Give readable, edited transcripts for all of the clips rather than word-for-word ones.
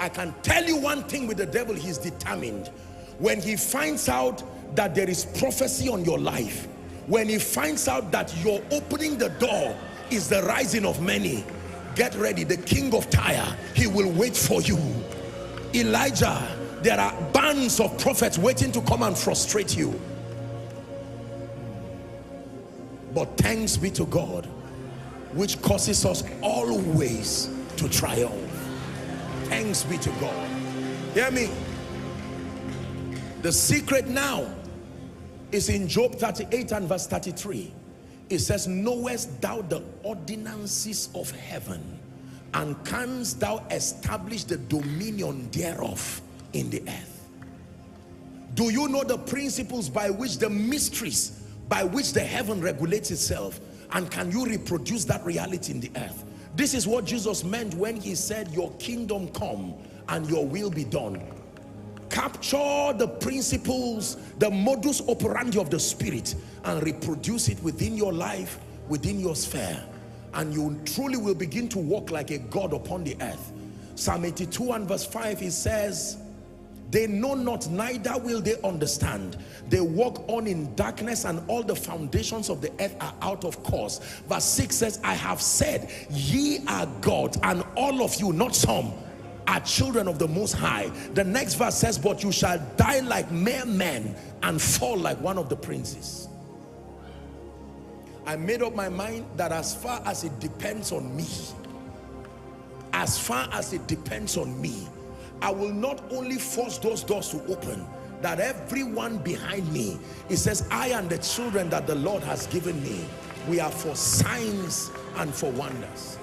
I can tell you one thing with the devil, he's determined. When he finds out that there is prophecy on your life, when he finds out that you're opening the door is the rising of many, get ready. The king of Tyre, he will wait for you. Elijah, there are bands of prophets waiting to come and frustrate you. But thanks be to God, which causes us always to triumph. Thanks be to God. Hear me? The secret now is in Job 38 and verse 33. It says, knowest thou the ordinances of heaven, and canst thou establish the dominion thereof in the earth? Do you know the principles by which, the mysteries by which the heaven regulates itself? And can you reproduce that reality in the earth? This is what Jesus meant when he said, your kingdom come and your will be done. Capture the principles, the modus operandi of the spirit, and reproduce it within your life, within your sphere, and you truly will begin to walk like a God upon the earth. Psalm 82 and verse 5, it says, they know not, neither will they understand. They walk on in darkness, and all the foundations of the earth are out of course. Verse 6 says, I have said, ye are God, and all of you, not some, are children of the Most High. The next verse says, but you shall die like mere men and fall like one of the princes. I made up my mind that as far as it depends on me, as far as it depends on me, I will not only force those doors to open, that everyone behind me, it says, I and the children that the Lord has given me, we are for signs and for wonders.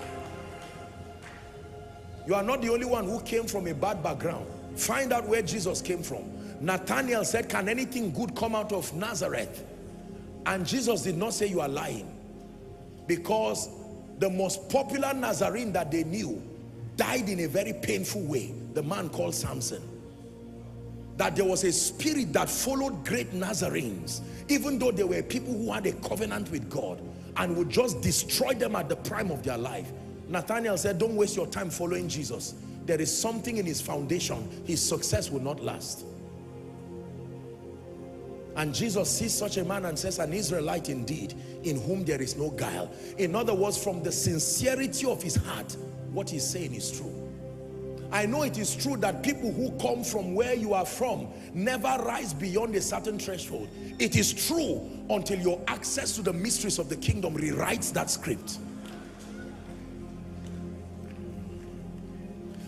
You are not the only one who came from a bad background. Find out where Jesus came from. Nathanael said, can anything good come out of Nazareth? And Jesus did not say you are lying, because the most popular Nazarene that they knew died in a very painful way, the man called Samson. That there was a spirit that followed great Nazarenes, even though they were people who had a covenant with God, and would just destroy them at the prime of their life. Nathanael said, don't waste your time following Jesus. There is something in his foundation. His success will not last. And Jesus sees such a man and says, an Israelite indeed, in whom there is no guile. In other words, from the sincerity of his heart, what he's saying is true. I know it is true that people who come from where you are from never rise beyond a certain threshold. It is true until your access to the mysteries of the kingdom rewrites that script.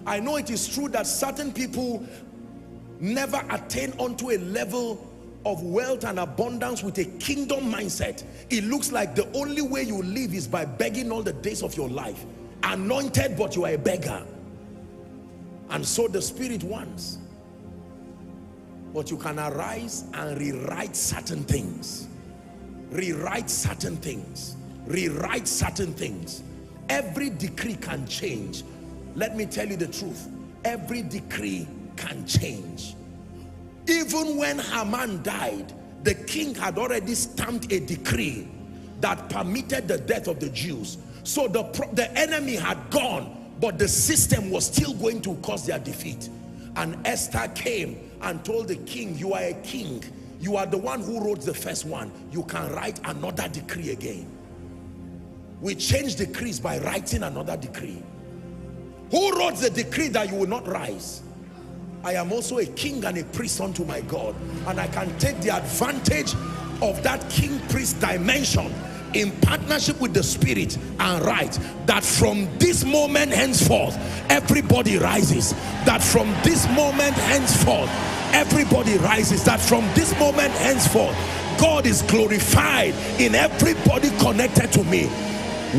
I know it is true that certain people never attain onto a level of wealth and abundance with a kingdom mindset. It looks like the only way you live is by begging all the days of your life. Anointed, but you are a beggar. And so the Spirit wants. But you can arise and rewrite certain things. Rewrite certain things. Rewrite certain things. Every decree can change. Let me tell you the truth. Every decree can change. Even when Haman died, the king had already stamped a decree that permitted the death of the Jews. So the enemy had gone, but the system was still going to cause their defeat. And Esther came and told the king, you are a king. You are the one who wrote the first one. You can write another decree again. We change decrees by writing another decree. Who wrote the decree that you will not rise? I am also a king and a priest unto my God, and I can take the advantage of that king-priest dimension in partnership with the Spirit and write that from this moment henceforth everybody rises. That from this moment henceforth everybody rises. That from this moment henceforth God is glorified in everybody connected to me.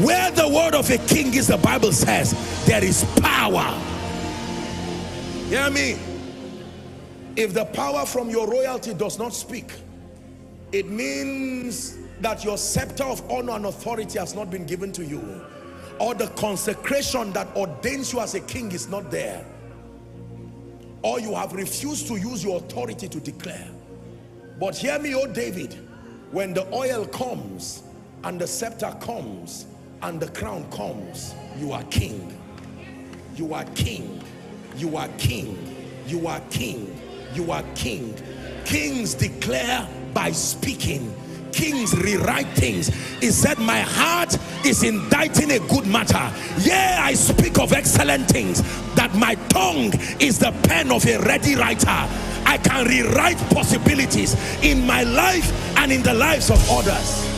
Where the word of a king is, the Bible says, there is power. Hear me? If the power from your royalty does not speak, it means that your scepter of honor and authority has not been given to you, or the consecration that ordains you as a king is not there, or you have refused to use your authority to declare. But hear me, O David, when the oil comes and the scepter comes and the crown comes, you are king. You are king. You are king. You are king. You are king. Kings declare by speaking. Kings rewrite things. He said, my heart is inditing a good matter. Yeah, I speak of excellent things, that my tongue is the pen of a ready writer. I can rewrite possibilities in my life and in the lives of others.